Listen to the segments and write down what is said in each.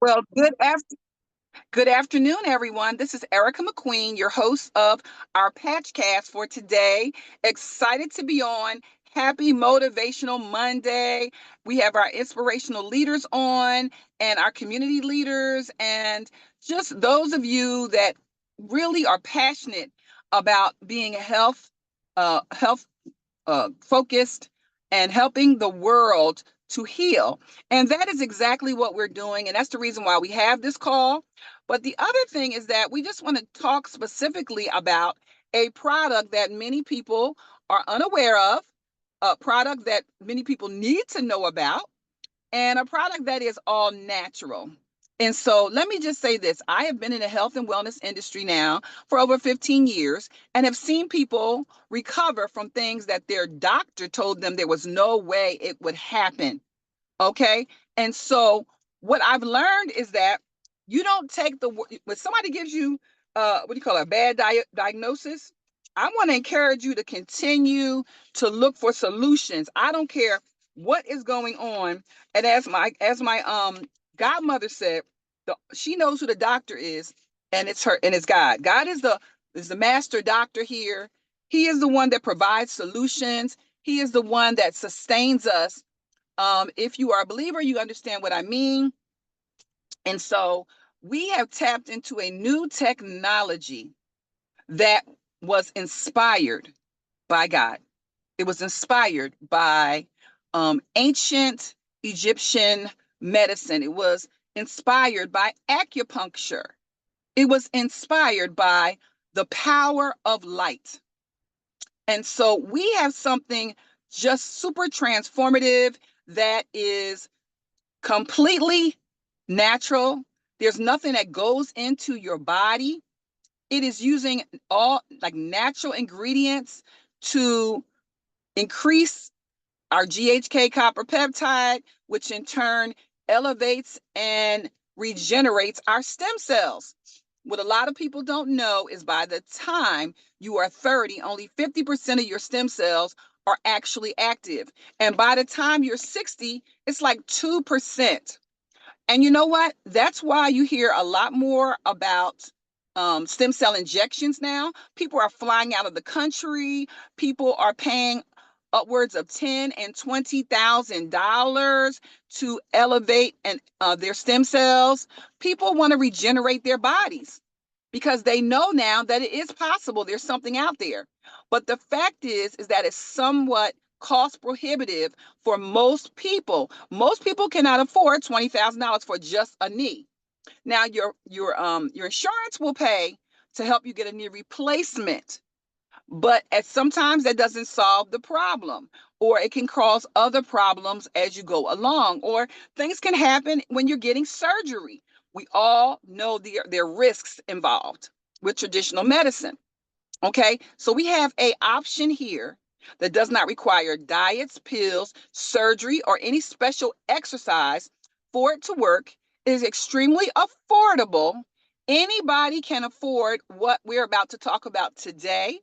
Well, good afternoon, everyone. This is Erica McQueen, your host of our PatchCAST for today. Excited to be on. Happy Motivational Monday. We have our inspirational leaders on and our community leaders and just those of you that really are passionate about being health focused and helping the world to heal. And that is exactly what we're doing. And that's the reason why we have this call. But the other thing is that we just want to talk specifically about a product that many people are unaware of, a product that many people need to know about, and a product that is all natural. And so let me just say this. I have been in the health and wellness industry now for over 15 years and have seen people recover from things that their doctor told them there was no way it would happen. Okay. And so what I've learned is that you don't take when somebody gives you, what do you call it, a bad diagnosis, I want to encourage you to continue to look for solutions. I don't care what is going on. And as my godmother said, she knows who the doctor is, and it's her, and it's God. God is the master doctor here. He is the one that provides solutions. He is the one that sustains us. If you are a believer, you understand what I mean. And so we have tapped into a new technology that was inspired by God. It was inspired by ancient Egyptian medicine. It was inspired by acupuncture. It was inspired by the power of light. And so we have something just super transformative that is completely natural. There's nothing that goes into your body. It is using all like natural ingredients to increase our GHK copper peptide, which in turn elevates and regenerates our stem cells. What a lot of people don't know is by the time you are 30, only 50% of your stem cells are actually active. And by the time you're 60, it's like 2%. And you know what? That's why you hear a lot more about stem cell injections now. People are flying out of the country. People are paying upwards of $10,000 and $20,000 to elevate their stem cells. People want to regenerate their bodies because they know now that it is possible. There's something out there. But the fact is that it's somewhat cost prohibitive for most people. Most people cannot afford $20,000 for just a knee. Now your insurance will pay to help you get a knee replacement, but sometimes that doesn't solve the problem, or it can cause other problems as you go along, or things can happen when you're getting surgery. We all know there are risks involved with traditional medicine. Okay, so we have a option here that does not require diets, pills, surgery, or any special exercise for it to work. It is extremely affordable. Anybody can afford what we're about to talk about today.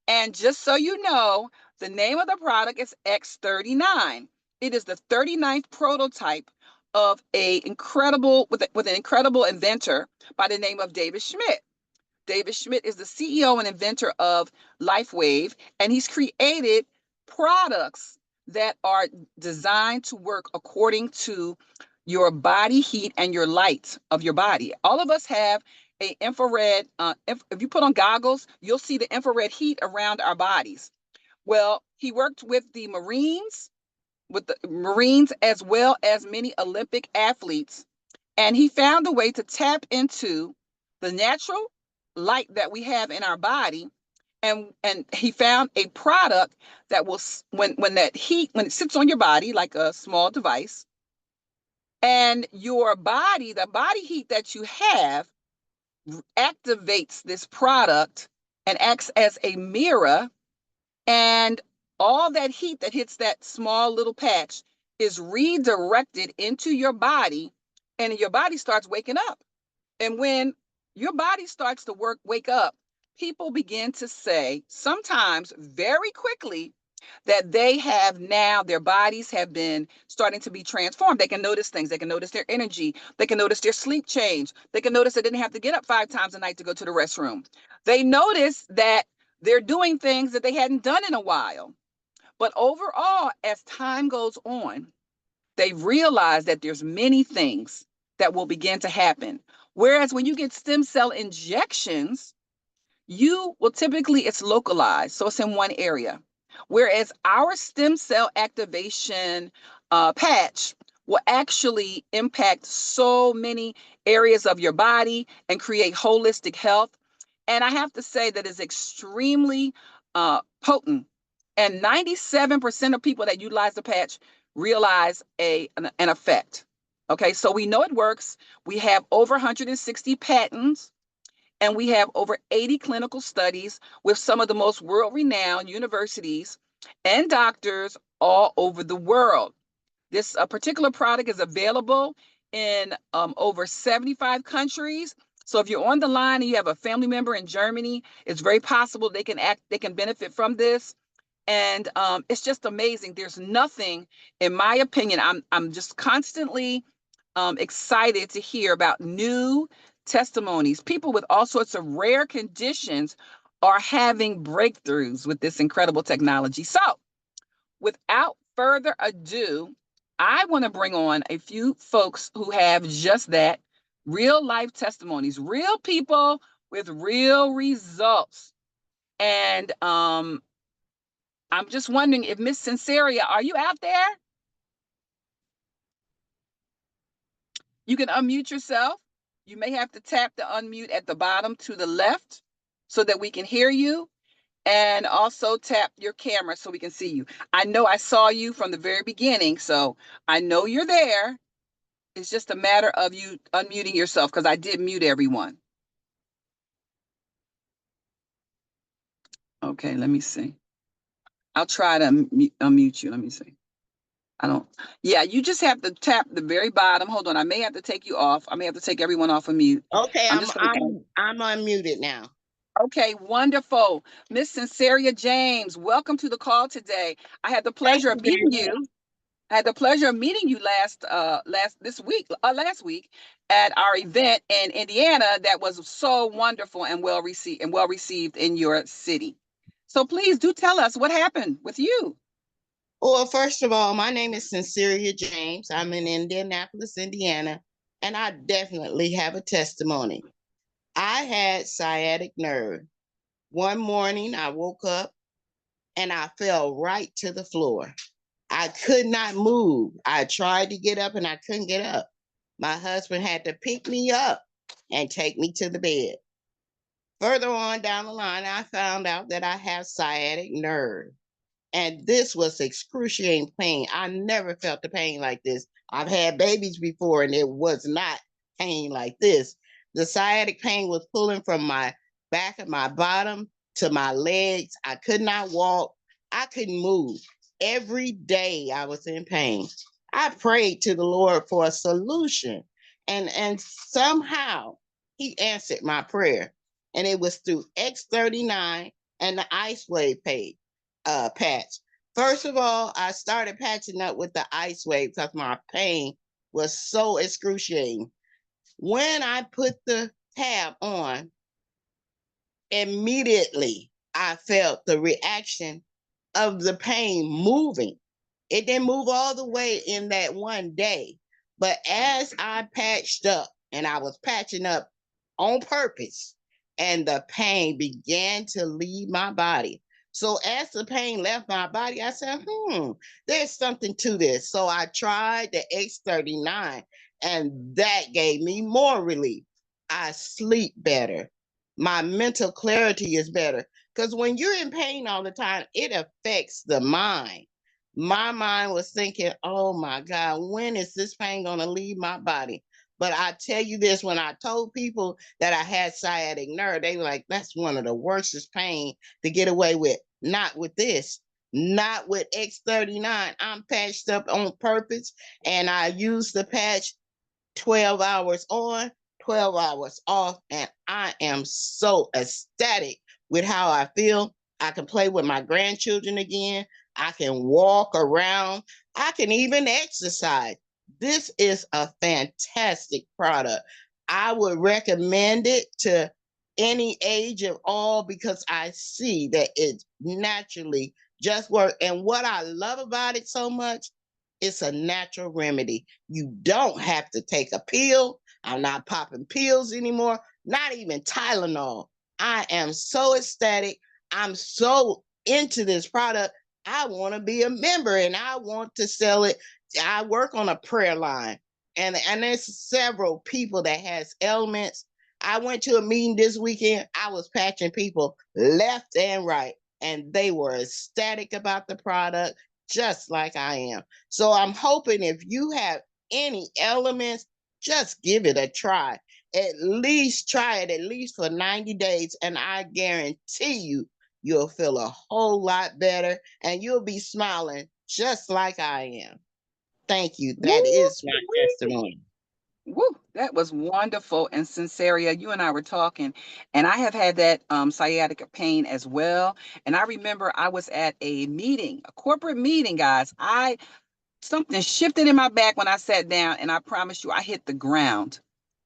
And just so you know, the name of the product is X39. It is the 39th prototype of with an incredible inventor by the name of David Schmidt. David Schmidt is the CEO and inventor of LifeWave, and he's created products that are designed to work according to your body heat and your light of your body. All of us have a infrared, if you put on goggles, you'll see the infrared heat around our bodies. Well, he worked with the Marines as well as many Olympic athletes, and he found a way to tap into the natural light that we have in our body, and he found a product that will, when it sits on your body like a small device, and the body heat that you have activates this product and acts as a mirror, and all that heat that hits that small little patch is redirected into your body, and your body starts waking up. And when your body starts to wake up, people begin to say, sometimes very quickly, that they have now, their bodies have been starting to be transformed. They can notice things. They can notice their energy. They can notice their sleep change. They can notice they didn't have to get up 5 times a night to go to the restroom. They notice that they're doing things that they hadn't done in a while. But overall, as time goes on, they realize that there's many things that will begin to happen. Whereas when you get stem cell injections, you will typically, it's localized, so it's in one area. Whereas our stem cell activation patch will actually impact so many areas of your body and create holistic health. And I have to say that is extremely potent. And 97% of people that utilize the patch realize an effect. Okay, so we know it works. We have over 160 patents, and we have over 80 clinical studies with some of the most world-renowned universities and doctors all over the world. This particular product is available in over 75 countries. So if you're on the line and you have a family member in Germany, it's very possible they can benefit from this. And it's just amazing. There's nothing, in my opinion, I'm just constantly excited to hear about new testimonies. People with all sorts of rare conditions are having breakthroughs with this incredible technology. So, without further ado, I want to bring on a few folks who have just that, real life testimonies, real people with real results. And I'm just wondering if Miss Sinceria, are you out there? You can unmute yourself. You may have to tap the unmute at the bottom to the left so that we can hear you, and also tap your camera so we can see you. I know I saw you from the very beginning, so I know you're there. It's just a matter of you unmuting yourself, because I did mute everyone. Okay, let me see. I'll try to unmute you. Let me see. Yeah, you just have to tap the very bottom. Hold on, I may have to take you off. I may have to take everyone off of mute. Okay, I'm unmuted now. Okay, wonderful. Miss Sinceria James, welcome to the call today. I had the pleasure of meeting you. I had the pleasure of meeting you last week at our event in Indiana that was so wonderful and well received in your city. So please do tell us what happened with you. Well, first of all, my name is Sinceria James. I'm in Indianapolis, Indiana, and I definitely have a testimony. I had sciatic nerve. One morning I woke up and I fell right to the floor. I could not move. I tried to get up and I couldn't get up. My husband had to pick me up and take me to the bed. Further on down the line, I found out that I have sciatic nerve. And this was excruciating pain. I never felt the pain like this. I've had babies before and it was not pain like this. The sciatic pain was pulling from my back of my bottom to my legs. I could not walk. I couldn't move. Every day I was in pain. I prayed to the Lord for a solution. And somehow he answered my prayer. And it was through X39 and the Ice Wave patch. First of all, I started patching up with the Ice Wave because my pain was so excruciating. When I put the tab on, immediately I felt the reaction of the pain moving. It didn't move all the way in that one day, but as I patched up, and I was patching up on purpose, and the pain began to leave my body. So as the pain left my body, I said, there's something to this. So I tried the X39, and that gave me more relief. I sleep better. My mental clarity is better. Because when you're in pain all the time, it affects the mind. My mind was thinking, oh my God, when is this pain going to leave my body? But I tell you this, when I told people that I had sciatic nerve, they were like, that's one of the worstest pain to get away with. Not with this, not with X39. I'm patched up on purpose, and I use the patch 12 hours on, 12 hours off, and I am so ecstatic with how I feel. I can play with my grandchildren again. I can walk around. I can even exercise. This is a fantastic product. I would recommend it to any age of all because I see that it naturally just works. And what I love about it so much, it's a natural remedy. You don't have to take a pill. I'm not popping pills anymore, not even Tylenol. I am so ecstatic. I'm so into this product. I want to be a member and I want to sell it. I work on a prayer line and there's several people that has ailments. I went to a meeting this weekend. I was patching people left and right and they were ecstatic about the product just like I am. So I'm hoping if you have any elements, just give it a try. At least try it at least for 90 days and I guarantee you'll feel a whole lot better and you'll be smiling just like I am. Thank you. That Woo, is my testimony. woo, that was wonderful. And Sinceria, you and I were talking, and I have had that sciatica pain as well. And I remember I was at a meeting, a corporate meeting, guys. I Something shifted in my back when I sat down, and I promise you, I hit the ground.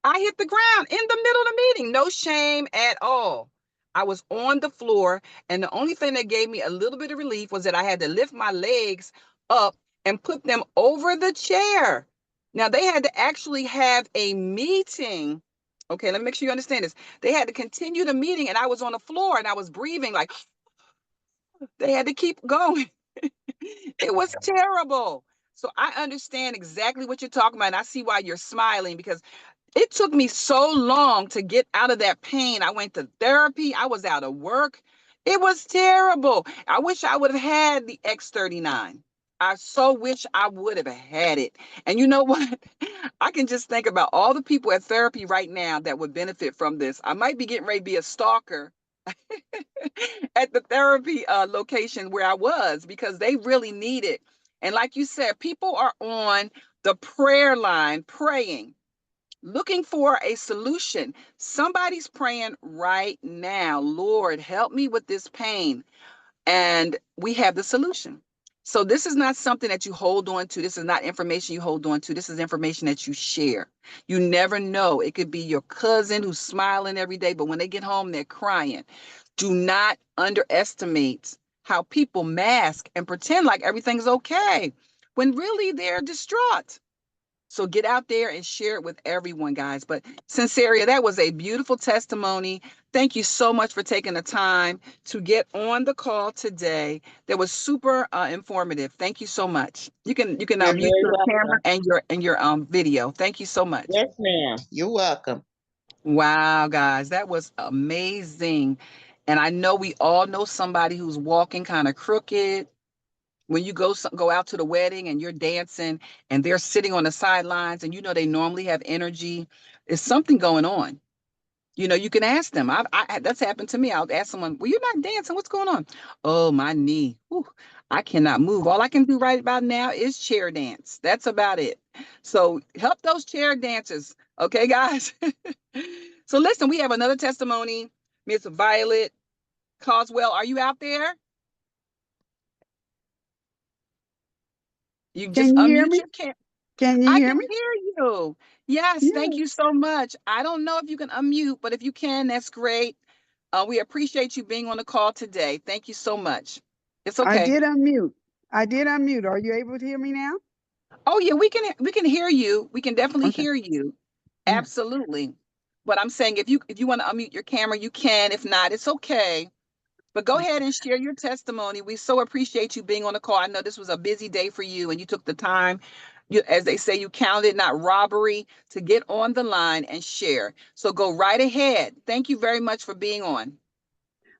I hit the ground in the middle of the meeting. No shame at all. I was on the floor, and the only thing that gave me a little bit of relief was that I had to lift my legs up and put them over the chair. Now, they had to actually have a meeting. Okay, let me make sure you understand this. They had to continue the meeting, and I was on the floor and I was breathing like they had to keep going. It was terrible. So I understand exactly what you're talking about. And I see why you're smiling because it took me so long to get out of that pain. I went to therapy. I was out of work. It was terrible. I wish I would have had the X39. I so wish I would have had it. And you know what? I can just think about all the people at therapy right now that would benefit from this. I might be getting ready to be a stalker at the therapy location where I was because they really need it. And like you said, people are on the prayer line praying, looking for a solution. Somebody's praying right now, Lord, help me with this pain. And we have the solution. So this is not something that you hold on to. This is not information you hold on to. This is information that you share. You never know. It could be your cousin who's smiling every day, but when they get home, they're crying. Do not underestimate how people mask and pretend like everything's okay when really they're distraught. So get out there and share it with everyone, guys. But Sinceria, that was a beautiful testimony. Thank you so much for taking the time to get on the call today. That was super informative. Thank you so much. You can You're mute very your camera welcome. and your video. Thank you so much. Yes, ma'am. You're welcome. Wow, guys, that was amazing. And I know we all know somebody who's walking kind of crooked. When you go out to the wedding and you're dancing and they're sitting on the sidelines and you know they normally have energy, there's something going on. You can ask them. That's happened to me. I'll ask someone, "Well, you're not dancing. What's going on?" "Oh, my knee. Whew, I cannot move. All I can do right about now is chair dance. That's about it." So help those chair dancers, okay, guys? So listen, we have another testimony. Miss Violet Coswell, are you out there? You just Can you hear unmute me? your camera. Can you I hear can me? hear you. Yes, thank Yeah, you so much. I don't know if you can unmute, but if you can, that's great. We appreciate you being on the call today. Thank you so much. It's I okay. did unmute. I did unmute. Are you able to hear me now? Oh yeah, we can hear you. We can definitely Okay. hear you. Yeah. Absolutely. But I'm saying if you want to unmute your camera, you can. If not, it's okay. But go ahead and share your testimony. We so appreciate you being on the call. I know this was a busy day for you and you took the time, as they say, you counted not robbery to get on the line and share. So go right ahead. Thank you very much for being on.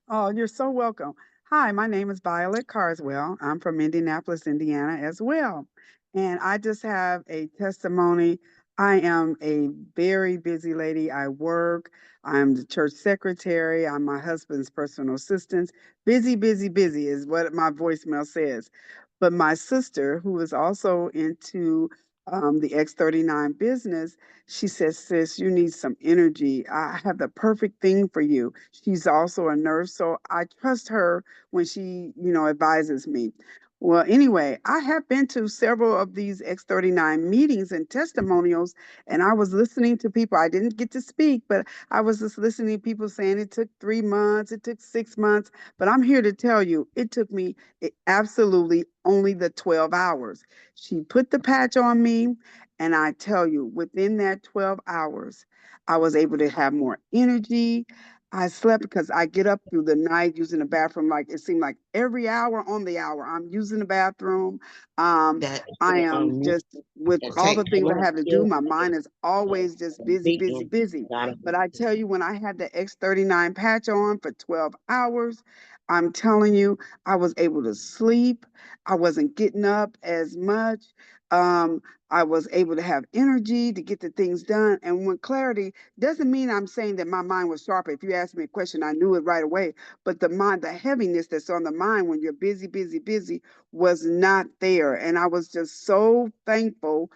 Oh, you're so welcome. Hi, my name is Violet Carswell. I'm from Indianapolis, Indiana as well. And I just have a testimony. I am a very busy lady. I work. I'm the church secretary. I'm my husband's personal assistant. Busy, busy, busy is what my voicemail says. But my sister, who is also into the X39 business, she says, "Sis, you need some energy. I have the perfect thing for you." She's also a nurse, so I trust her when she advises me. Well, anyway, I have been to several of these X39 meetings and testimonials, and I was listening to people. I didn't get to speak, but I was just listening to people saying it took 3 months, it took 6 months. But I'm here to tell you, it took me absolutely only the 12 hours. She put the patch on me, and I tell you, within that 12 hours, I was able to have more energy. I slept because I get up through the night using the bathroom like it seemed like every hour on the hour. I'm using the bathroom. That I am um just with all take the things I have to do. still My mind is always just busy, busy, beating. busy. But I tell you, when I had the X39 patch on for 12 hours, I'm telling you, I was able to sleep. I wasn't getting up as much. Um, I was able to have energy to get the things done. And when clarity doesn't mean I'm saying that my mind was sharper. If you ask me a question, I knew it right away. But the mind, the heaviness that's on the mind when you're busy, busy, busy was not there. And I was just so thankful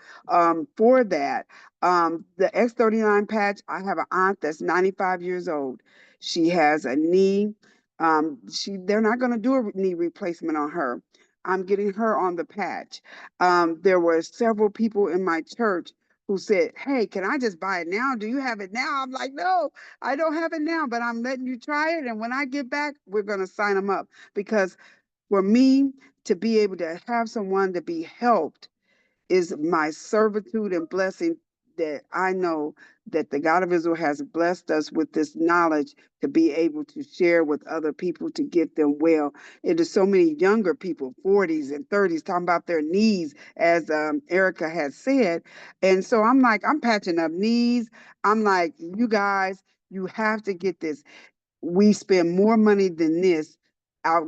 for that. The X39 patch, I have an aunt that's 95 years old. She has a knee. They're not going to do a knee replacement on her. I'm getting her on the patch. There were several people in my church who said, "Hey, can I just buy it now? Do you have it now?" I'm like, "No, I don't have it now, but I'm letting you try it. And when I get back, we're going to sign them up." Because for me to be able to have someone to be helped is my servitude and blessing, that I know that the God of Israel has blessed us with this knowledge to be able to share with other people to get them well. It is so many younger people, 40s and 30s, talking about their knees, as Erica has said. And so I'm like, I'm patching up knees. I'm like, you guys, you have to get this. We spend more money than this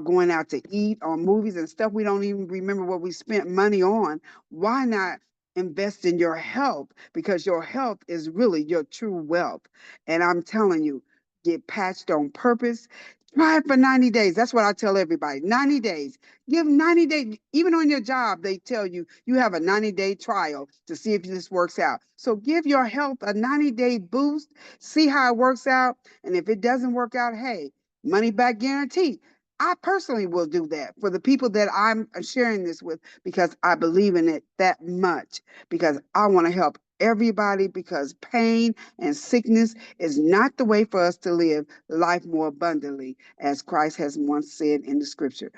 going out to eat on movies and stuff we don't even remember what we spent money on. Why not invest in your health? Because your health is really your true wealth. And I'm telling you, get patched on purpose. Try it for 90 days. That's what I tell everybody. 90 days. Give 90 days. Even on your job, they tell you you have a 90-day trial to see if this works out. So give your health a 90-day boost. See how it works out. And if it doesn't work out, hey, money back guarantee. I personally will do that for the people that I'm sharing this with, because I believe in it that much, because I want to help everybody, because pain and sickness is not the way for us to live life more abundantly, as Christ has once said in the scripture.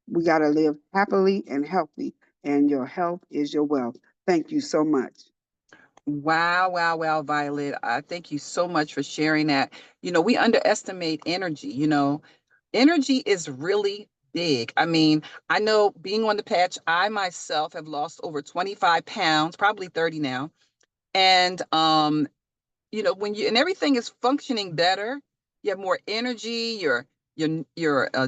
We got to live happily and healthy, and your health is your wealth. Thank you so much. Wow, wow, wow, Violet. I thank you so much for sharing that. We underestimate energy. Energy is really big. I mean, I know being on the patch, I myself have lost over 25 pounds, probably 30 now. And when everything is functioning better, you have more energy, your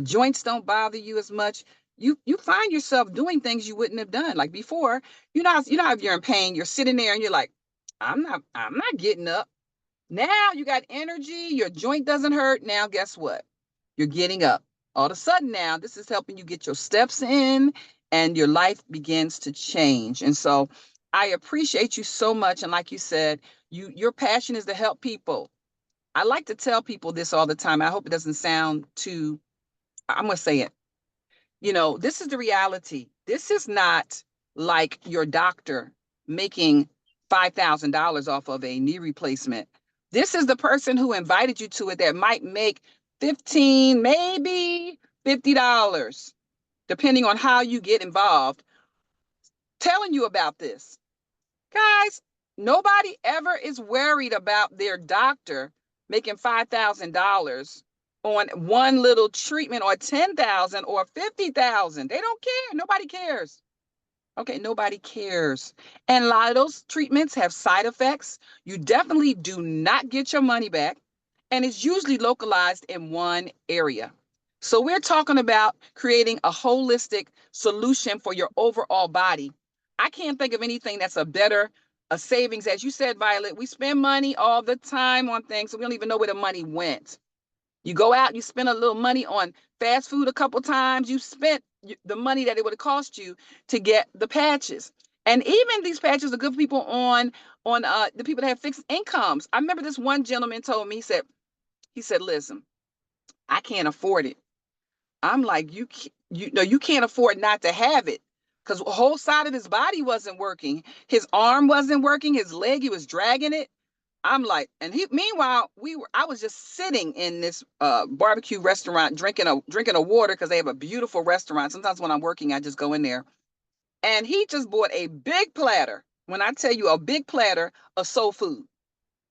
joints don't bother you as much. You find yourself doing things you wouldn't have done. Like before, if you're in pain, you're sitting there and you're like, I'm not getting up. Now you got energy, your joint doesn't hurt. Now guess what? You're getting up. All of a sudden now, this is helping you get your steps in, and your life begins to change. And so I appreciate you so much. And like you said, your passion is to help people. I like to tell people this all the time. I hope it doesn't sound too, I'm going to say it. This is the reality. This is not like your doctor making $5,000 off of a knee replacement. This is the person who invited you to it that might make 15, maybe $50, depending on how you get involved, telling you about this. Guys, nobody ever is worried about their doctor making $5,000 on one little treatment, or 10,000 or 50,000. They don't care. Nobody cares. Okay, nobody cares. And a lot of those treatments have side effects. You definitely do not get your money back. And it's usually localized in one area. So we're talking about creating a holistic solution for your overall body. I can't think of anything that's a savings. As you said, Violet, we spend money all the time on things, so we don't even know where the money went. You go out, you spend a little money on fast food a couple times, you spent the money that it would have cost you to get the patches. And even these patches are good for people on the people that have fixed incomes. I remember this one gentleman told me, he said, listen, I can't afford it. I'm like, you know, you can't afford not to have it because the whole side of his body wasn't working. His arm wasn't working, his leg, he was dragging it. I'm like, and meanwhile, I was just sitting in this barbecue restaurant drinking a water because they have a beautiful restaurant. Sometimes when I'm working, I just go in there. And he just bought a big platter. When I tell you a big platter of soul food.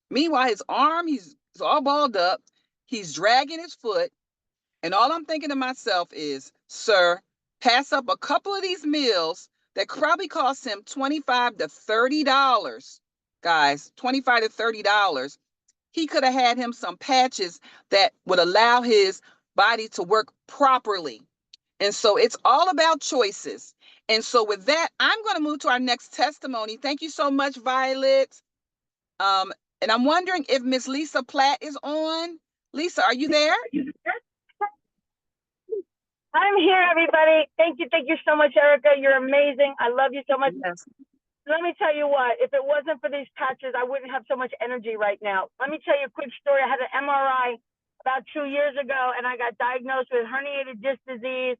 Meanwhile, his arm, he's all balled up. He's dragging his foot. And all I'm thinking to myself is, sir, pass up a couple of these meals that probably cost him $25 to $30. Guys, $25 to $30. He could have had him some patches that would allow his body to work properly. And so it's all about choices. And so with that, I'm going to move to our next testimony. Thank you so much, Violet. Um, and I'm wondering if Miss Lisa Platt is on. Lisa, are you there? I'm here, everybody. Thank you so much, Erica. You're amazing. I love you so much. Yes. Let me tell you what, if it wasn't for these patches, I wouldn't have so much energy right now. Let me tell you a quick story. I had an MRI about 2 years ago, and I got diagnosed with herniated disc disease,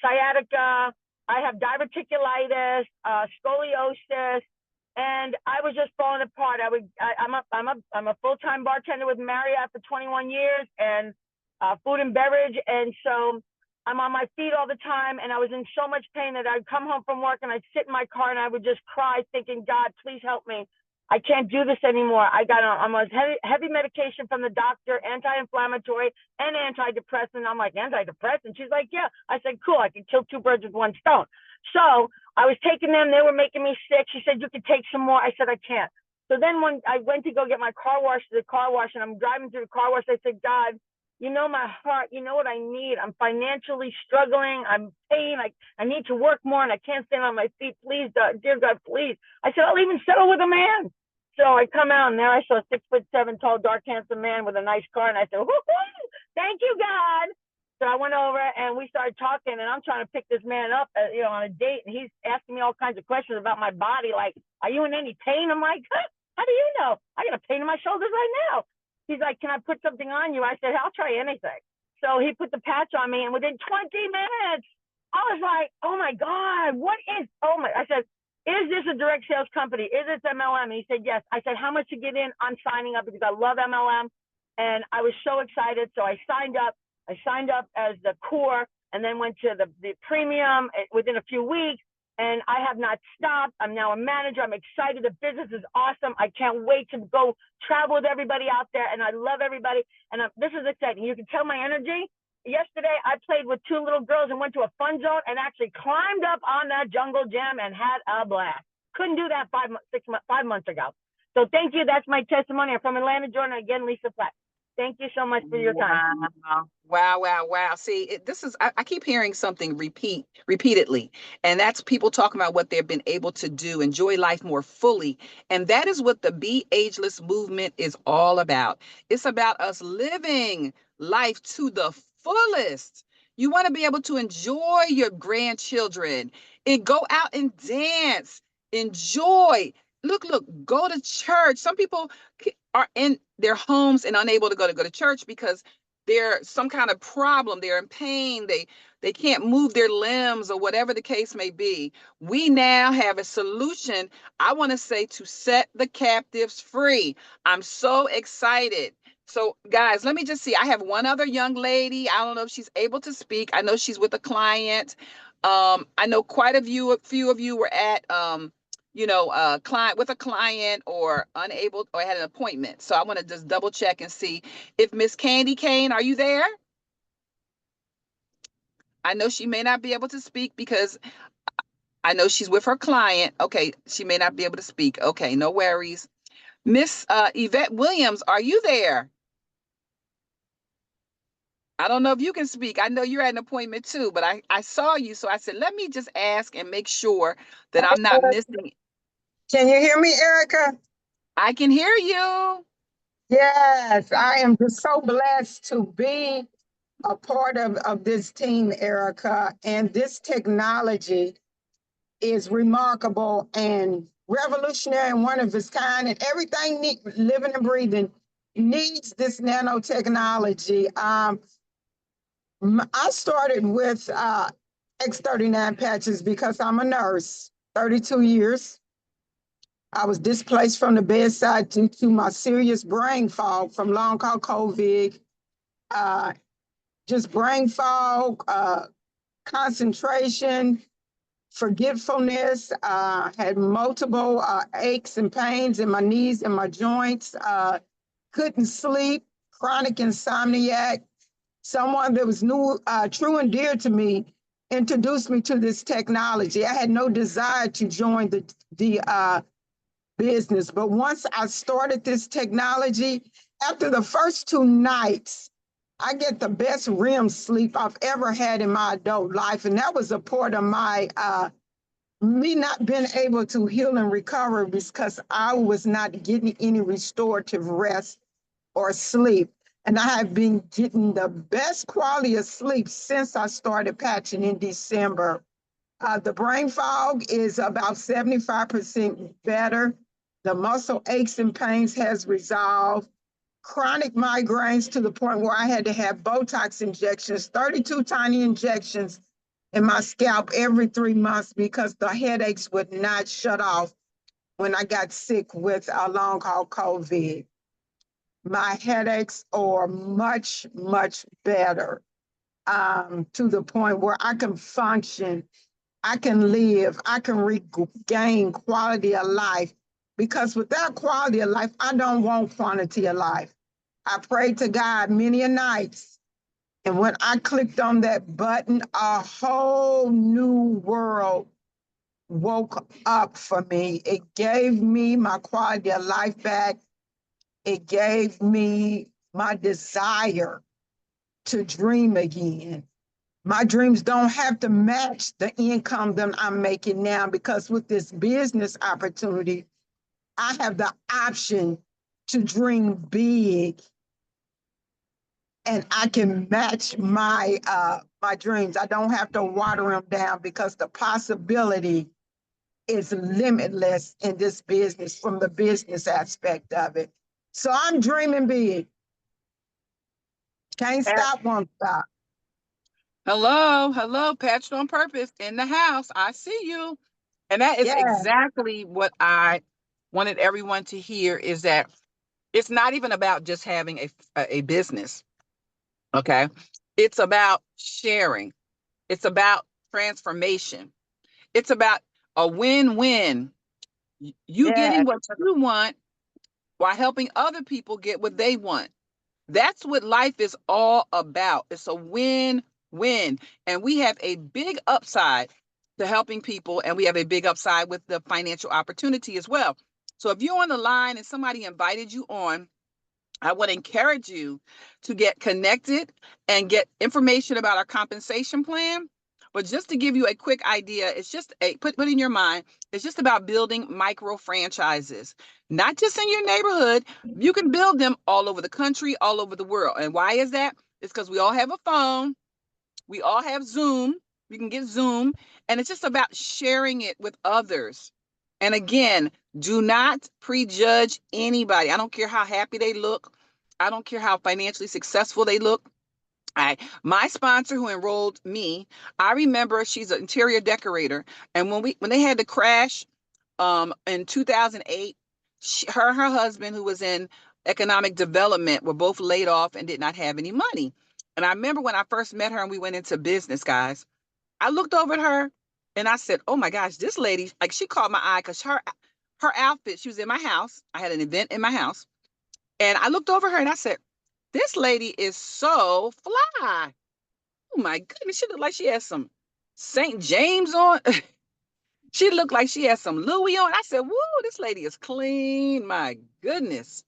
sciatica. I have diverticulitis, scoliosis, and I was just falling apart. I'm a full-time bartender with Marriott for 21 years, and food and beverage, and so I'm on my feet all the time, and I was in so much pain that I'd come home from work and I'd sit in my car and I would just cry, thinking, God, please help me. I can't do this anymore. I'm on heavy medication from the doctor, anti-inflammatory and antidepressant. I'm like, antidepressant? She's like, yeah. I said, cool, I can kill two birds with one stone. So I was taking them. They were making me sick. She said, you could take some more. I said, I can't. So then when I went to go get my car washed to the car wash, and I'm driving through the car wash, I said, God, you know my heart, you know what I need. I'm financially struggling. I'm pain. I need to work more and I can't stand on my feet. Please, dear God, please. I said, I'll even settle with a man. So I come out and there I saw a 6'7" tall, dark, handsome man with a nice car. And I said, woo-hoo, thank you, God. So I went over and we started talking, and I'm trying to pick this man up, on a date. And he's asking me all kinds of questions about my body. Like, are you in any pain? I'm like, how do you know? I got a pain in my shoulders right now. He's like, can I put something on you? I said, I'll try anything. So he put the patch on me, and within 20 minutes, I was like, oh my God, I said, is this a direct sales company? Is this MLM? And he said, yes. I said, how much to get in? I'm signing up because I love MLM. And I was so excited. So I signed up. I signed up as the core and then went to the premium within a few weeks. And I have not stopped. I'm now a manager. I'm excited. The business is awesome. I can't wait to go travel with everybody out there. And I love everybody. And this is exciting. You can tell my energy. Yesterday, I played with two little girls and went to a fun zone and actually climbed up on that jungle gym and had a blast. Couldn't do that 5 months ago. So thank you. That's my testimony. I'm from Atlanta, Georgia. Again, Lisa Platt. Thank you so much for your time. Wow. See, I keep hearing something repeatedly, and that's people talking about what they've been able to do, enjoy life more fully. And that is what the Be Ageless movement is all about. It's about us living life to the fullest. You want to be able to enjoy your grandchildren and go out and dance, enjoy. Look, go to church. Some people are in their homes and unable to go to church because there's some kind of problem. They're in pain. They can't move their limbs or whatever the case may be. We now have a solution, I want to say, to set the captives free. I'm so excited. So guys, let me just see. I have one other young lady. I don't know if she's able to speak. I know she's with a client. I know quite a few of you were at client with a client or unable or had an appointment. So I want to just double check and see if Miss Candy Kane, are you there? I know she may not be able to speak because I know she's with her client. Okay, she may not be able to speak. Okay, no worries. Miss Yvette Williams, are you there? I don't know if you can speak. I know you're at an appointment too, but I saw you. So I said, let me just ask and make sure that I'm not missing. Can you hear me, Erica? I can hear you. Yes, I am just so blessed to be a part of this team, Erica. And this technology is remarkable and revolutionary and one of its kind. And everything living and breathing needs this nanotechnology. I started with X39 patches because I'm a nurse, 32 years. I was displaced from the bedside due to my serious brain fog from long haul COVID, uh, just brain fog, concentration, forgetfulness, had multiple aches and pains in my knees and my joints, couldn't sleep, chronic insomniac. Someone that was new, true and dear to me introduced me to this technology. I had no desire to join the business, but once I started this technology, after the first 2 nights, I get the best REM sleep I've ever had in my adult life, and that was a part of my me not being able to heal and recover because I was not getting any restorative rest or sleep. And I have been getting the best quality of sleep since I started patching in December. The brain fog is about 75% better. The muscle aches and pains has resolved. Chronic migraines to the point where I had to have Botox injections, 32 tiny injections in my scalp every 3 months because the headaches would not shut off when I got sick with a long haul COVID. My headaches are much, much better, to the point where I can function, I can live, I can regain quality of life. Because without quality of life, I don't want quantity of life. I prayed to God many a nights. And when I clicked on that button, a whole new world woke up for me. It gave me my quality of life back. It gave me my desire to dream again. My dreams don't have to match the income that I'm making now because with this business opportunity, I have the option to dream big and I can match my dreams. I don't have to water them down because the possibility is limitless in this business from the business aspect of it. So I'm dreaming big. Can't stop, won't stop. Hello, hello, Patched on Purpose in the house. I see you. And that is Yeah, exactly what I wanted everyone to hear, is that it's not even about just having a business, okay? It's about sharing. It's about transformation. It's about a win-win. You yeah, getting what you want while helping other people get what they want. That's what life is all about. It's a win-win. And we have a big upside to helping people, and we have a big upside with the financial opportunity as well. So if you're on the line and somebody invited you on, I would encourage you to get connected and get information about our compensation plan. But just to give you a quick idea, it's just put in your mind, it's just about building micro franchises, not just in your neighborhood. You can build them all over the country, all over the world. And why is that? It's because we all have a phone, we all have Zoom, we can get Zoom, and it's just about sharing it with others. And again, do not prejudge anybody. I don't care how happy they look. I don't care how financially successful they look. My sponsor who enrolled me, I remember she's an interior decorator. And when they had the crash in 2008, her and her husband, who was in economic development, were both laid off and did not have any money. And I remember when I first met her and we went into business, guys, I looked over at her and I said, oh my gosh, this lady, like, she caught my eye because her outfit, she was in my house. I had an event in my house. And I looked over her and I said, this lady is so fly. Oh my goodness, she looked like she had some St. James on. She looked like she had some Louis on. I said, woo, this lady is clean. My goodness.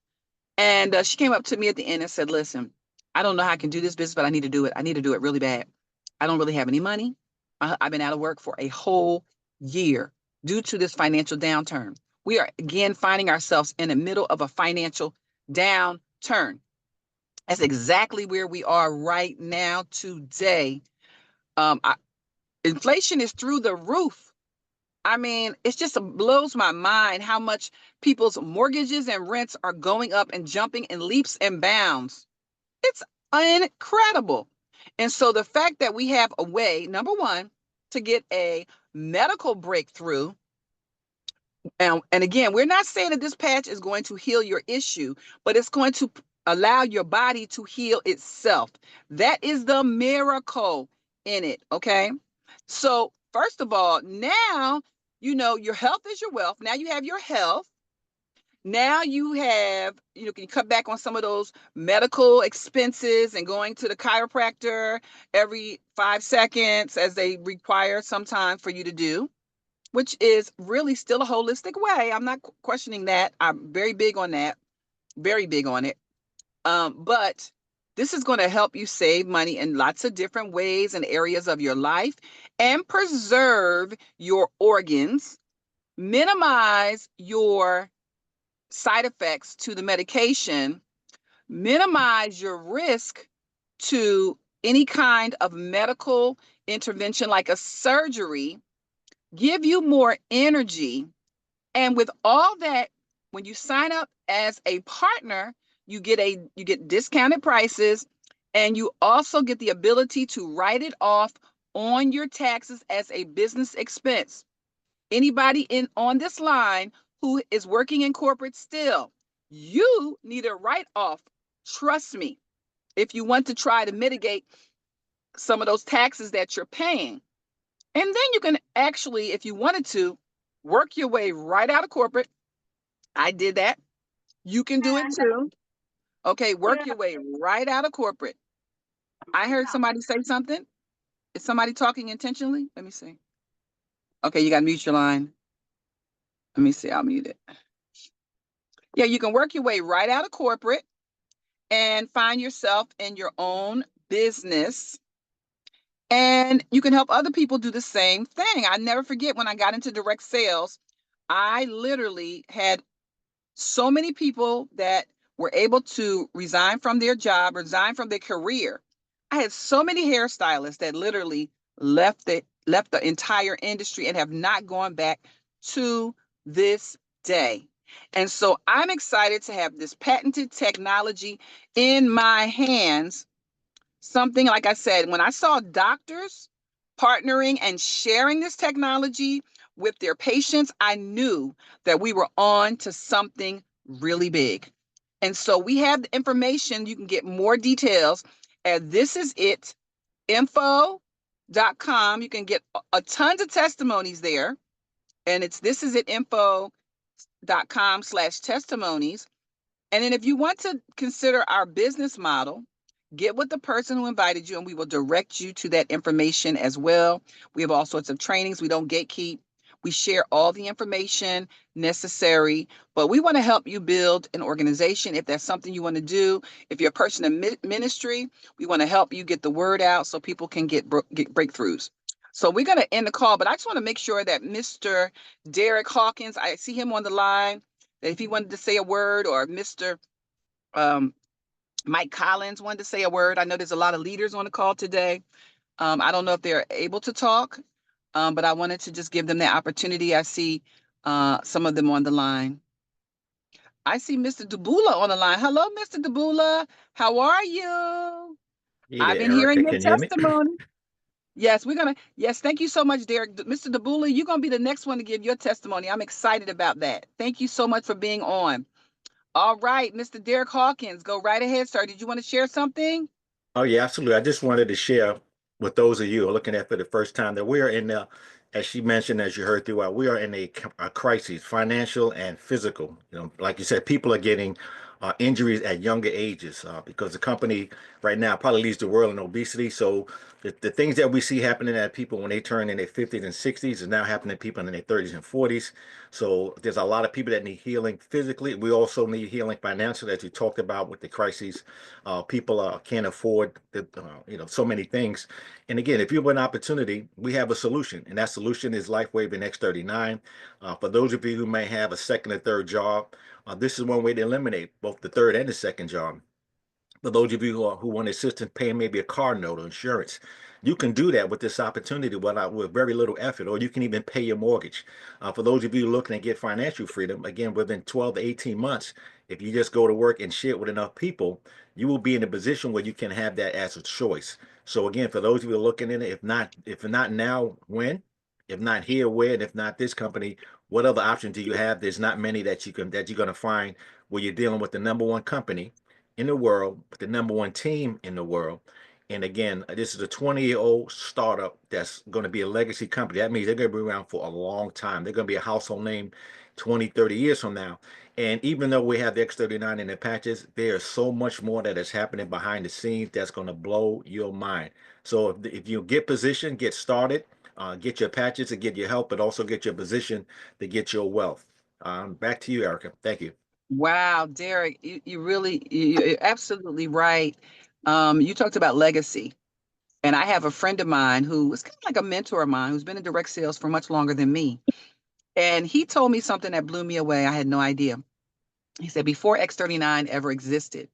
And she came up to me at the end and said, listen, I don't know how I can do this business, but I need to do it. I need to do it really bad. I don't really have any money. I've been out of work for a whole year due to this financial downturn. We are again finding ourselves in the middle of a financial downturn. That's exactly where we are right now today. Inflation is through the roof. I mean, it just blows my mind how much people's mortgages and rents are going up and jumping in leaps and bounds. It's incredible. And so the fact that we have a way, number one, to get a medical breakthrough. And again, we're not saying that this patch is going to heal your issue, but it's going to allow your body to heal itself. That is the miracle in it. Okay. So, first of all, now you know your health is your wealth. Now you have your health. Now you have, can cut back on some of those medical expenses and going to the chiropractor every 5 seconds as they require sometimes for you to do, which is really still a holistic way. I'm not questioning that. I'm very big on that, very big on it. But this is going to help you save money in lots of different ways and areas of your life and preserve your organs, minimize your side effects to the medication, minimize your risk to any kind of medical intervention like a surgery, give you more energy. And with all that, when you sign up as a partner, you get discounted prices, and you also get the ability to write it off on your taxes as a business expense. Anybody in on this line who is working in corporate still, you need a write-off. Trust me, if you want to try to mitigate some of those taxes that you're paying. And then you can actually, if you wanted to, work your way right out of corporate. I did that. You can do it too. Okay, work your way right out of corporate. I heard somebody say something. Is somebody talking intentionally? Let me see. Okay, you got to mute your line. Let me see. I'll mute it. Yeah, you can work your way right out of corporate and find yourself in your own business. And you can help other people do the same thing. I never forget when I got into direct sales, I literally had so many people that were able to resign from their job, resign from their career. I had so many hairstylists that literally left the entire industry and have not gone back to this day. And so I'm excited to have this patented technology in my hands. Something like I said, when I saw doctors partnering and sharing this technology with their patients, I knew that we were on to something really big. And so we have the information. You can get more details at thisisit.info.com. You can get a tons of testimonies there. And it's thisisit.info.com/testimonies. And then if you want to consider our business model, get with the person who invited you and we will direct you to that information as well. We have all sorts of trainings. We don't gatekeep. We share all the information necessary, but we want to help you build an organization if that's something you want to do. If you're a person in ministry, we want to help you get the word out so people can get breakthroughs. So we're going to end the call, but I just want to make sure that Mr. Derek Hawkins, I see him on the line, that if he wanted to say a word, or Mr. Mike Collins wanted to say a word. I know there's a lot of leaders on the call today. I don't know if they're able to talk, but I wanted to just give them the opportunity. I see some of them on the line. I see Mr. Dubula on the line. Hello, Mr. Dubula. How are you? Hey I've there, been hearing Erica. your Can you hear me? testimony. Yes, yes, thank you so much, Derek. Mr. Dubula, you're going to be the next one to give your testimony. I'm excited about that. Thank you so much for being on. All right, Mr. Derek Hawkins, go right ahead, sir. Did you want to share something? Oh, yeah, absolutely. I just wanted to share with those of you who are looking at for the first time that we are in, as she mentioned, as you heard throughout, we are in a crisis, financial and physical. Like you said, people are getting injuries at younger ages because the company right now probably leads the world in obesity. So the things that we see happening at people when they turn in their 50s and 60s is now happening to people in their 30s and 40s. So there's a lot of people that need healing physically. We also need healing financially, as you talked about with the crises. People can't afford so many things. And again, if you have an opportunity, we have a solution, and that solution is LifeWave and X39. For those of you who may have a second or third job, this is one way to eliminate both the third and the second job. For those of you who want assistance paying maybe a car note or insurance, you can do that with this opportunity with very little effort, or you can even pay your mortgage. For those of you looking to get financial freedom, again, within 12 to 18 months, if you just go to work and share it with enough people, you will be in a position where you can have that as a choice. So again, for those of you looking in it, if not now, when? If not here, where? And if not this company, what other options do you have? There's not many that you're going to find where you're dealing with the number one company in the world, the number one team in the world. And again, this is a 20-year-old startup that's going to be a legacy company. That means they're going to be around for a long time. They're going to be a household name 20, 30 years from now. And even though we have the X39 and the patches, there's so much more that is happening behind the scenes that's going to blow your mind. So if you get positioned, get started, get your patches to get your help, but also get your position to get your wealth. Back to you, Erica. Thank you. Wow, Derek, you're absolutely right. You talked about legacy, and I have a friend of mine who is kind of like a mentor of mine who's been in direct sales for much longer than me. And he told me something that blew me away. I had no idea. He said before X39 ever existed,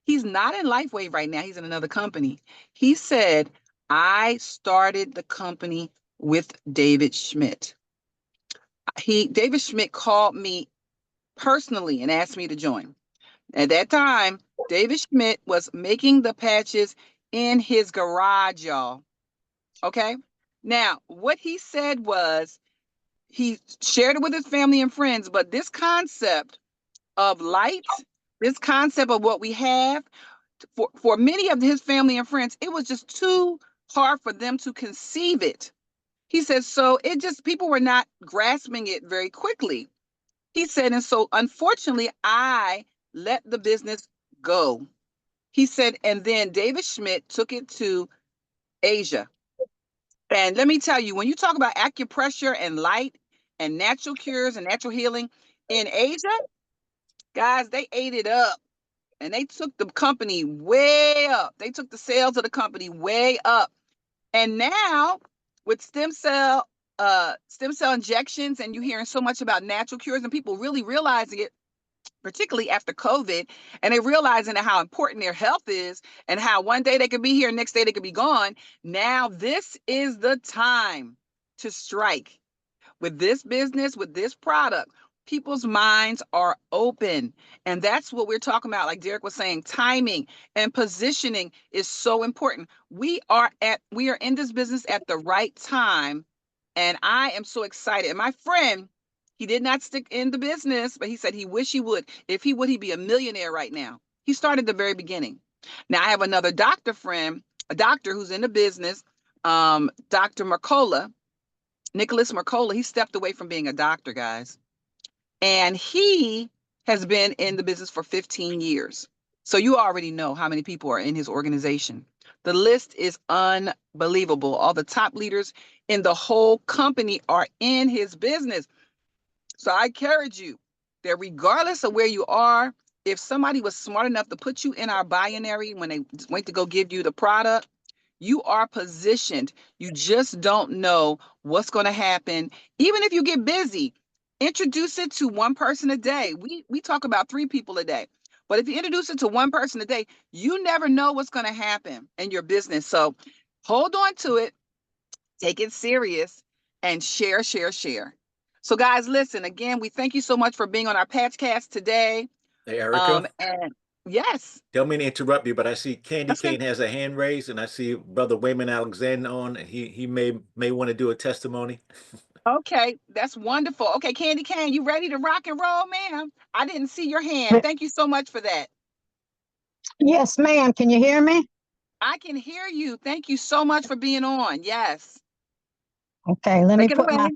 he's not in LifeWave right now. He's in another company. He said, I started the company with David Schmidt. David Schmidt called me personally and asked me to join. At that time, David Schmidt was making the patches in his garage, y'all. Okay. Now, what he said was he shared it with his family and friends, but this concept of light, this concept of what we have, for many of his family and friends, it was just too hard for them to conceive it. He said, so it just, people were not grasping it very quickly. He said, and so unfortunately, I let the business go. He said, and then David Schmidt took it to Asia. And let me tell you, when you talk about acupressure and light and natural cures and natural healing in Asia, guys, they ate it up and they took the company way up. They took the sales of the company way up. And now with stem cell injections, and you're hearing so much about natural cures and people really realizing it, particularly after COVID, and they realizing how important their health is and how one day they could be here, next day they could be gone. Now this is the time to strike with this business, with this product. People's minds are open. And that's what we're talking about. Like Derek was saying, timing and positioning is so important. We are in this business at the right time. And I am so excited. And my friend, he did not stick in the business, but he said he wished he would. If he would, he'd be a millionaire right now. He started at the very beginning. Now I have another doctor friend, a doctor who's in the business, Dr. Mercola, Nicholas Mercola. He stepped away from being a doctor, guys. And he has been in the business for 15 years. So you already know how many people are in his organization. The list is unbelievable. All the top leaders in the whole company are in his business. So I encourage you that regardless of where you are, if somebody was smart enough to put you in our binary when they went to go give you the product, you are positioned. You just don't know what's going to happen. Even if you get busy, introduce it to one person a day. We talk about 3 people a day. But if you introduce it to one person a day, you never know what's going to happen in your business. So hold on to it, take it serious, and share, share, share. So guys, listen, again, we thank you so much for being on our PatchCast today. Hey, Erica. And yes. Don't mean to interrupt you, but I see Candy That's good. Cane has a hand raised, and I see Brother Wayman Alexander on, and he may want to do a testimony. Okay, that's wonderful. Okay, Candy Cane, you ready to rock and roll, ma'am? I didn't see your hand. Thank you so much for that. Yes, ma'am. Can you hear me? I can hear you. Thank you so much for being on. Yes. Okay, let me Take it put my away.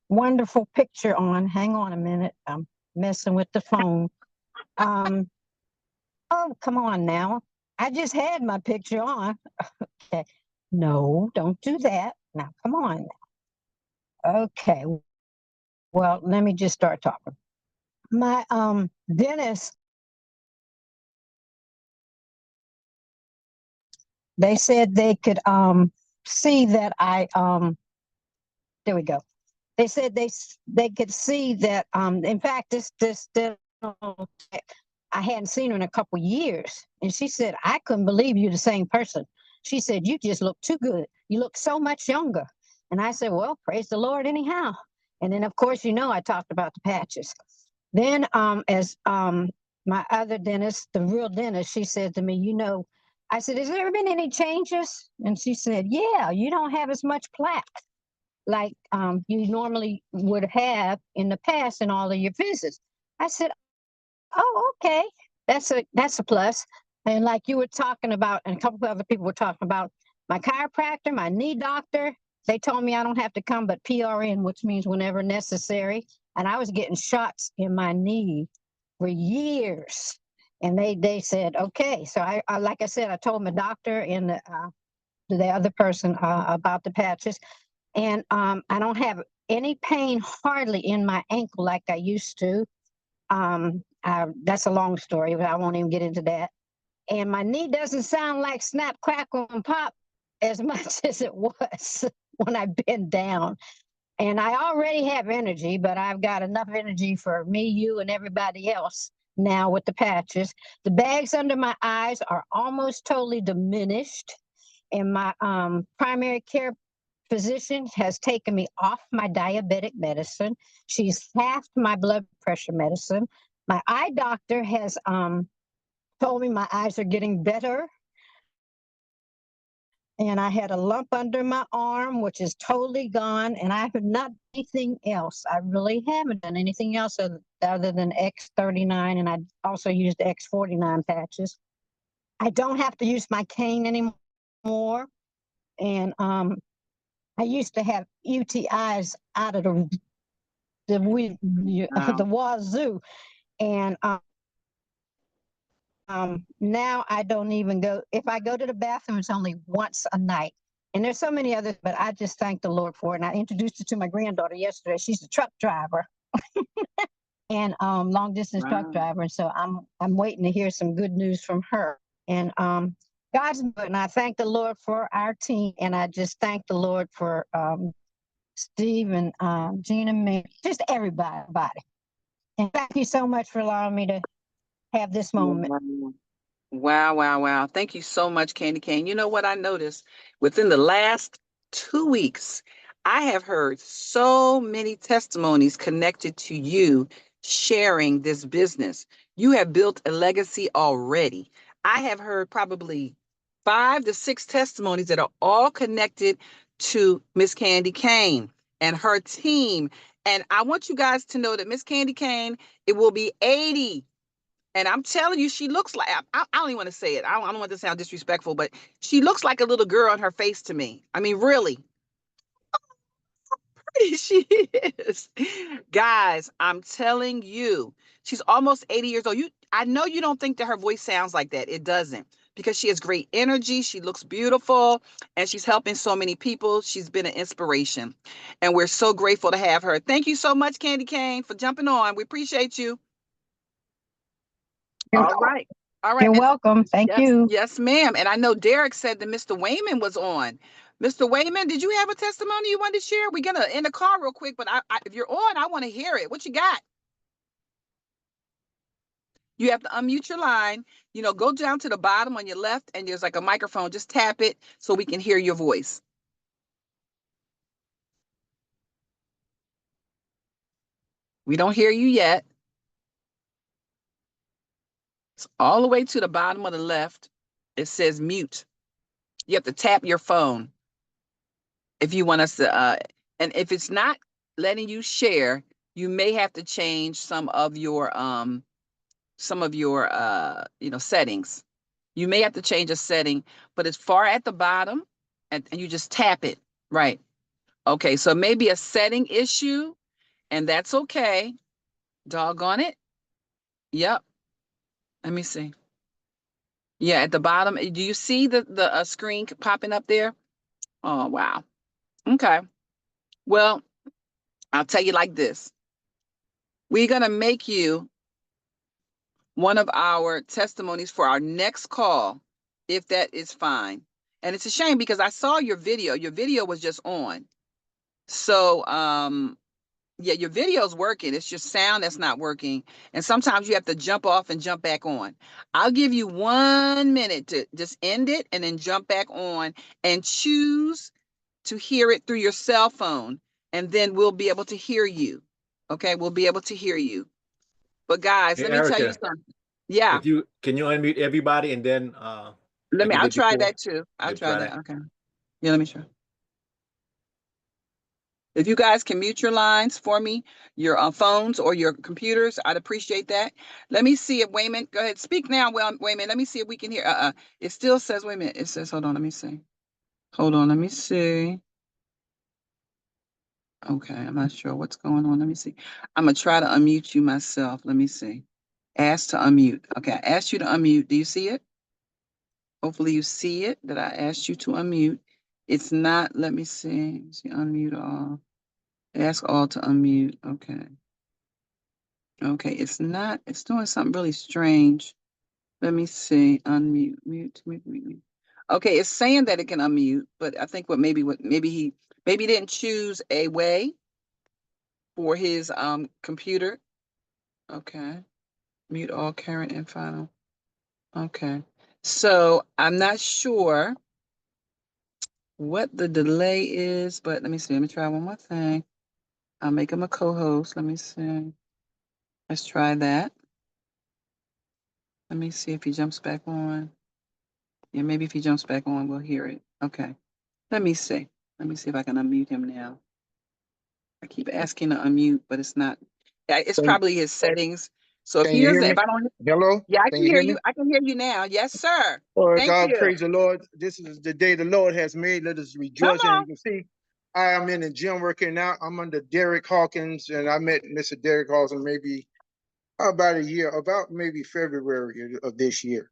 wonderful picture on. Hang on a minute. I'm messing with the phone. Oh, come on now. I just had my picture on. Okay. No, don't do that. Now, come on. Okay. Well, let me just start talking. My dentist, they said they could see that I there we go. They said they could see that in fact this dental tech, I hadn't seen her in a couple years, And she said, I couldn't believe you're the same person. She said, you just look too good. You look so much younger. And I said, well, praise the Lord anyhow. And then, of course, I talked about the patches. Then as my other dentist, the real dentist, she said to me, I said, has there ever been any changes? And she said, yeah, you don't have as much plaque like you normally would have in the past in all of your visits. I said, oh, okay, that's a plus. And like you were talking about, and a couple of other people were talking about, my chiropractor, my knee doctor, they told me I don't have to come but PRN, which means whenever necessary. And I was getting shots in my knee for years. And they said, okay. So I like I said, I told my doctor and the other person about the patches. And I don't have any pain hardly in my ankle like I used to. That's a long story, but I won't even get into that. And my knee doesn't sound like snap, crackle, and pop as much as it was when I bent down. And I already have energy, but I've got enough energy for me, you, and everybody else now with the patches. The bags under my eyes are almost totally diminished. And my primary care physician has taken me off my diabetic medicine. She's halved my blood pressure medicine. My eye doctor has told me my eyes are getting better. And I had a lump under my arm, which is totally gone. And I have not done anything else. I really haven't done anything else other than X39. And I also used X49 patches. I don't have to use my cane anymore. And I used to have UTIs out of the wazoo. And now I don't even go. If I go to the bathroom, it's only once a night. And there's so many others, but I just thank the Lord for it. And I introduced it to my granddaughter yesterday. She's a truck driver and long distance truck driver. And so I'm waiting to hear some good news from her. And God's good. And I thank the Lord for our team. And I just thank the Lord for Steve and Gina, me, just everybody. And thank you so much for allowing me to have this moment. Wow, wow, wow. Thank you so much, Candy Cane. You know what I noticed? Within the last 2 weeks, I have heard so many testimonies connected to you sharing this business. You have built a legacy already. I have heard probably 5 to 6 testimonies that are all connected to Miss Candy Cane and her team. And I want you guys to know that Miss Candy Cane, it will be 80. And I'm telling you, she looks like, I don't even want to say it. I don't want to sound disrespectful, but she looks like a little girl on her face to me. I mean, really. She is. Guys, I'm telling you, she's almost 80 years old. I know you don't think that her voice sounds like that. It doesn't, because she has great energy. She looks beautiful, and she's helping so many people. She's been an inspiration, and we're so grateful to have her. Thank you so much, Candy Cane, for jumping on. We appreciate you. All right. All right. You're welcome. Thank you. Yes, ma'am. And I know Derek said that Mr. Wayman was on. Mr. Wayman, did you have a testimony you wanted to share? We're going to end the call real quick, but if you're on, I want to hear it. What you got? You have to unmute your line. Go down to the bottom on your left, and there's like a microphone. Just tap it so we can hear your voice. We don't hear you yet. It's all the way to the bottom of the left. It says mute. You have to tap your phone if you want us to, and if it's not letting you share, you may have to change some of your settings. You may have to change a setting, but it's far at the bottom, and you just tap it. Right. Okay, so maybe a setting issue, and that's okay. Doggone it. Yep. Let me see. Yeah, at the bottom. Do you see the screen popping up there? Oh, wow. Okay. Well, I'll tell you like this. We're going to make you one of our testimonies for our next call, if that is fine. And it's a shame because I saw your video. Your video was just on. So Yeah, your video's working. It's just sound that's not working. And sometimes you have to jump off and jump back on. I'll give you 1 minute to just end it and then jump back on and choose to hear it through your cell phone. And then we'll be able to hear you. Okay, we'll be able to hear you. But guys, Hey, let me tell you Erica, something. Yeah, if you can you unmute everybody and then like you I'll did try before? that too. I'll Maybe try try that. that. Okay. Yeah, let me try. If you guys can mute your lines for me, your phones or your computers, I'd appreciate that. Let me see if Wayman, go ahead, speak now. Well, Wayman, let me see if we can hear. It still says, wait a minute. It says, hold on, let me see. Hold on, let me see. Okay, I'm not sure what's going on. Let me see. I'm gonna try to unmute you myself. Let me see. Ask to unmute. Okay, I asked you to unmute. Do you see it? Hopefully you see it that I asked you to unmute. It's not, let me see. Unmute all. Ask all to unmute. Okay. Okay, it's not, it's doing something really strange. Let me see. Unmute, mute. Okay, it's saying that it can unmute, but I think maybe he didn't choose a way for his computer. Okay. Mute all current and final. Okay. So I'm not sure what the delay is, but let me see. Let me try one more thing. I'll make him a co-host. Let me see. Let's try that. Let me see if he jumps back on. Yeah, maybe if he jumps back on, we'll hear it. Okay. Let me see. Let me see if I can unmute him now. I keep asking to unmute, but it's not. Yeah, it's Can, probably his settings. So if can he you hear doesn't, me? if I don't, Hello? yeah, I Can can you hear hear you. me? I can hear you now. Yes, sir. All right, Thank God, you. praise the Lord. This is the day the Lord has made. Let us Come rejoice. And on. you can see I am in the gym working out. I'm under Derek Hawkins, and I met Mr. Derek Hawkins maybe about a year, about maybe February of this year.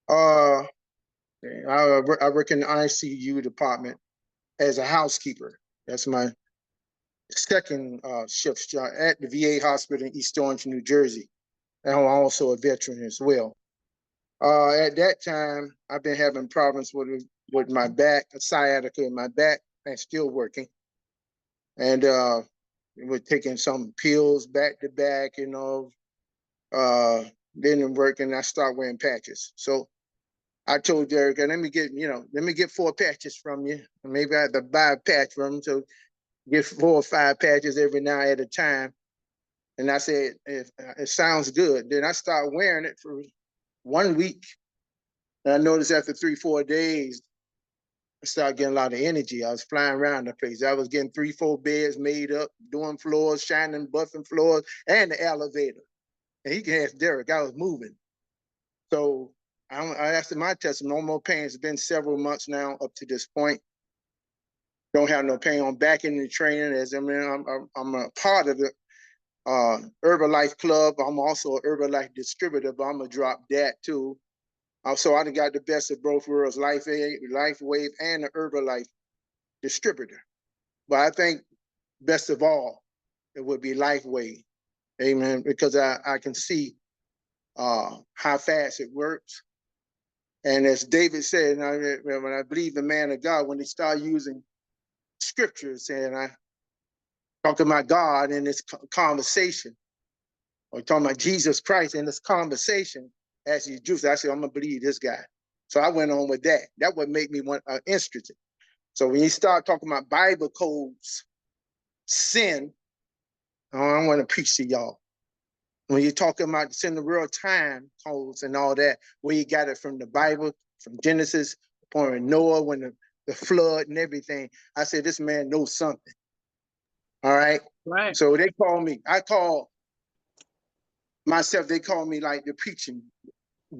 I work in the ICU department as a housekeeper. That's my second shift job at the VA hospital in East Orange, New Jersey. And I'm also a veteran as well. At that time, I've been having problems with my back, a sciatica in my back, and still working. And we're taking some pills back to back, didn't work, and I start wearing patches. So I told Derek, let me get 4 patches from you. Maybe I have to buy a patch from him, so get 4 or 5 patches every now at a time. And I said, it sounds good. Then I start wearing it for 1 week. And I noticed after 3-4 days, I started getting a lot of energy. I was flying around the place. I was getting 3-4 beds made up, doing floors, shining, buffing floors, and the elevator. And he can ask Derek, I was moving. So I asked him my testimony. No more pain. It's been several months now up to this point. Don't have no pain. I'm back in the training. I'm a part of the Herbalife Club. I'm also an Herbalife distributor, but I'm going to drop that too. So I done got the best of both worlds, LifeWave, and the Herbalife distributor. But I think best of all, it would be LifeWave, amen, because I can see how fast it works. And as David said, when I believe the man of God, when they start using scriptures and I talk about God in this conversation, or talking about Jesus Christ in this conversation, as he juice, I said, I'm gonna believe this guy. So I went on with that. That would make me want interested. So when you start talking about Bible codes, sin, I want to preach to y'all. When you're talking about sin, the real time codes and all that, where you got it from the Bible, from Genesis, point Noah, when the flood and everything, I said, this man knows something. All right. Right. So they call me, I call myself, they call me like the preaching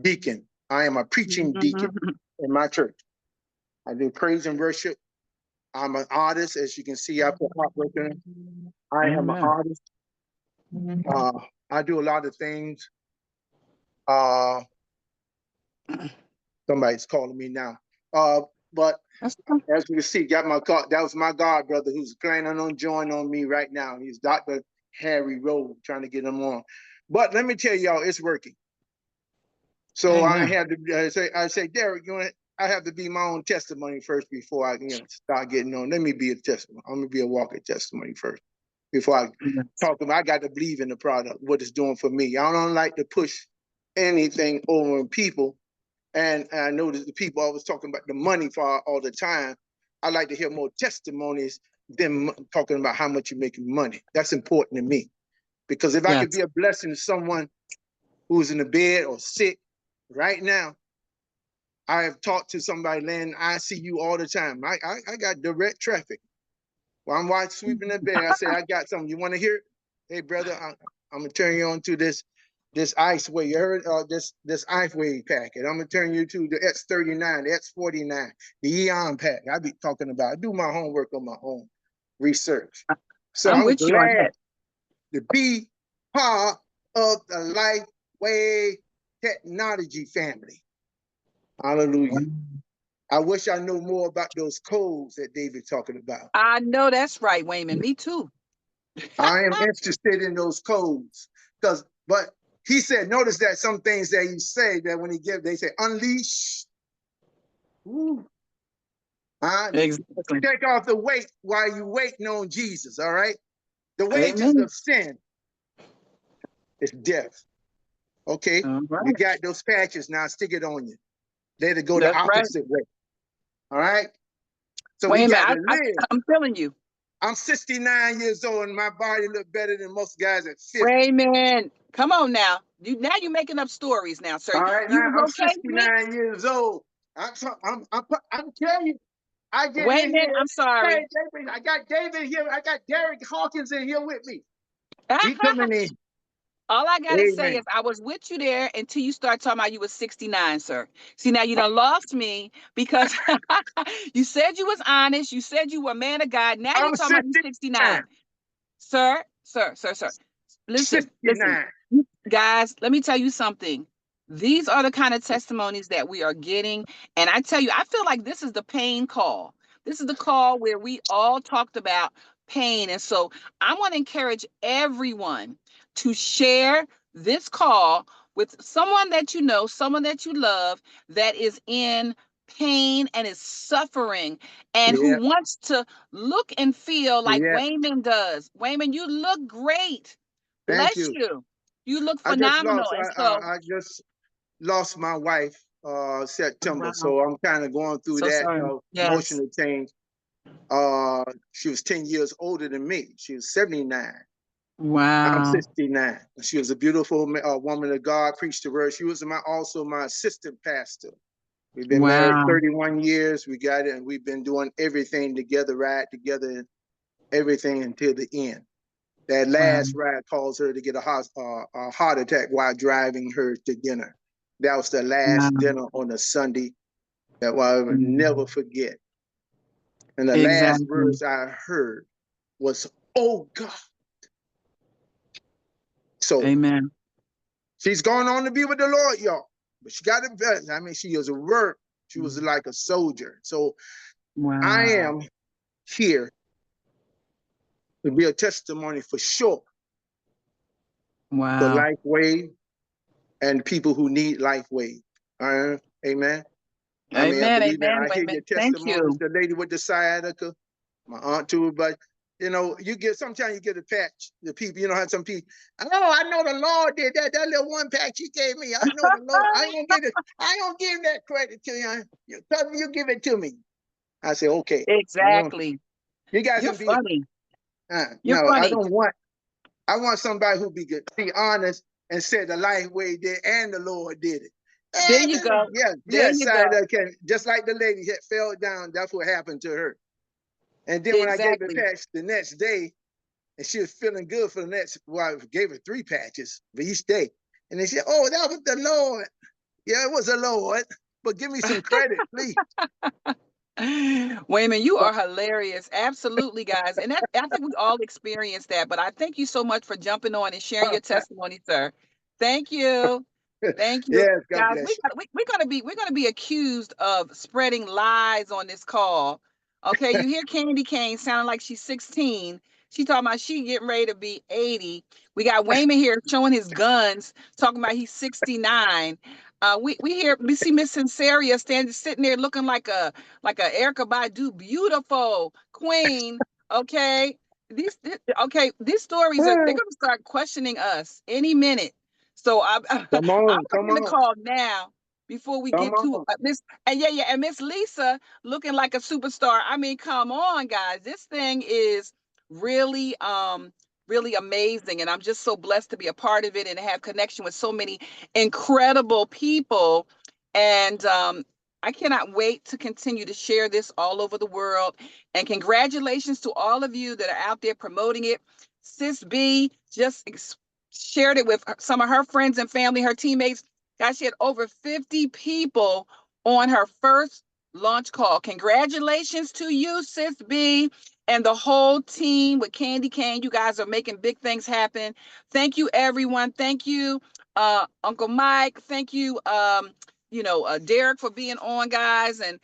deacon. I am a preaching deacon in my church. I do praise and worship. I'm an artist, as you can see. I put artwork in. I am an artist. I do a lot of things. Somebody's calling me now. But as you can see, got my God. That was my God brother who's planning on joining on me right now. He's Dr. Harry Rowe, trying to get him on. But let me tell y'all, it's working. So I had to I say, Derek, I have to be my own testimony first before I start getting on. Let me be a testimony. I'm gonna be a walking testimony first. before I talk about. I got to believe in the product, what it's doing for me. I don't like to push anything over on people. And I know that the people always talking about the money for all the time. I like to hear more testimonies than talking about how much you're making money. That's important to me. Because if I could be a blessing to someone who's in the bed or sick right now, I have talked to somebody laying ICU all the time. I got direct traffic. While I'm sweeping the bed, I say, I got something. You want to hear it? Hey, brother, I'm going to turn you on to this ice wave. You heard this ice wave packet. I'm going to turn you to the X39, the X49, the Eon pack. I be talking about, I do my homework on my own research. So I'm with you on glad that. to be part of the Life Wave technology family. Hallelujah. I wish I knew more about those codes that David's talking about. I know that's right, Wayman. Me too. I am interested in those codes. But he said, notice that some things that he say that when he give, they say unleash. Exactly. Take off the weight while you waiting on Jesus. All right. The wages Amen. of sin is death. Okay. Right. You got those patches now. Stick it on you. Let it go That's the opposite way. All right. So we got to live. I'm telling you. I'm 69 years old and my body look better than most guys at 50. Wayman, come on now. Now you're making up stories now, sir. All right, You now was I'm okay with me? 69 years old. I'm telling you, I get in Wayman, here. I'm sorry. Hey, David, I got David here. I got Derek Hawkins in here with me. He coming in. All I gotta say is I was with you there until you start talking about you was 69, sir. See, now you done lost me because you said you was honest. You said you were a man of God. Now you're talking about you 69. Sir. Listen, 69. guys, let me tell you something. These are the kind of testimonies that we are getting. And I tell you, I feel like this is the pain call. This is the call where we all talked about pain. And so I want to encourage everyone to share this call with someone that you know, someone that you love that is in pain and is suffering and who wants to look and feel like Wayman does. Wayman, you look great. Thank Bless you. You look I phenomenal. And so I just lost my wife September. wow. So I'm kind of going through So that sorry. emotional change. She was 10 years older than me. She was 79. I'm Wow. 69. She was a beautiful woman of God, preached the word. She was also my assistant pastor. We've been married 31 years. We got it, and we've been doing everything together, ride together, and everything until the end. That last ride caused her to get a heart attack while driving her to dinner. That was the last dinner on a Sunday that I will never forget. And the last words I heard was, "Oh God." So amen. She's going on to be with the Lord, y'all. But she got it better. I mean, she was a work. She was like a soldier. So I am here to be a testimony for sure. For Life Wave and people who need Life Wave. Amen. I mean, I believe it. I hear your testimonies. The lady with the sciatica, my aunt too, but you know, sometimes you get a patch. The people, you know, have some people. Oh, I know the Lord did that. That little one patch he gave me. I know the Lord. I don't give that credit to you. You give it to me. I say, okay. Exactly. You guys You're can be funny. You're funny. I want somebody who be honest and said the Life Way did and the Lord did it. There you go. Yes, can just like the lady that fell down. That's what happened to her. And then when I gave the patch the next day, and she was feeling good for the next, well, I gave her 3 patches for each day. And they said, "Oh, that was the Lord." Yeah, it was the Lord. But give me some credit, please. Wayman, you are hilarious. Absolutely, guys. And I think we all experienced that. But I thank you so much for jumping on and sharing your testimony, sir. Thank you. Thank you. Yes, God Guys, bless you. we're gonna be accused of spreading lies on this call. Okay, you hear Candy Cane sounding like she's 16. She talking about she getting ready to be 80. We got Wayman here showing his guns, talking about he's 69. We see Miss Sinceria sitting there looking like a Erica Badu, beautiful queen. Okay. these stories they're going to start questioning us any minute. So I'm Come I'm on, come making the on, call now before we come get to on. Miss, and yeah, and Miss Lisa looking like a superstar. I mean, come on, guys, this thing is really really amazing, and I'm just so blessed to be a part of it and have connection with so many incredible people. And I cannot wait to continue to share this all over the world. And congratulations to all of you that are out there promoting it. Sis B just shared it with some of her friends and family, her teammates. Guys, she had over 50 people on her first launch call. Congratulations to you, Sis B, and the whole team with Candy Cane. You guys are making big things happen. Thank you, everyone. Thank you, Uncle Mike. Thank you, Derek, for being on, guys. And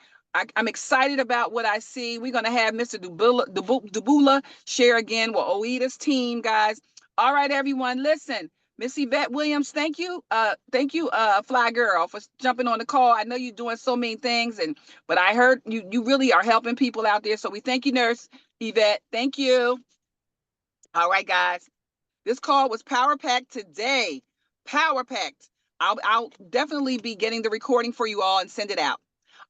I'm excited about what I see. We're going to have Mr. Dubula share again with OIDA's team, guys. All right, everyone. Listen, Miss Yvette Williams, thank you. Thank you, Fly Girl, for jumping on the call. I know you're doing so many things, but I heard you really are helping people out there. So we thank you, Nurse Yvette. Thank you. All right, guys. This call was power packed today. Power packed. I'll definitely be getting the recording for you all and send it out.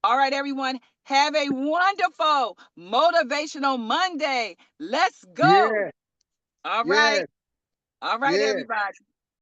All right, everyone. Have a wonderful motivational Monday. Let's go. Yeah, All right. yeah, All right, yeah. everybody.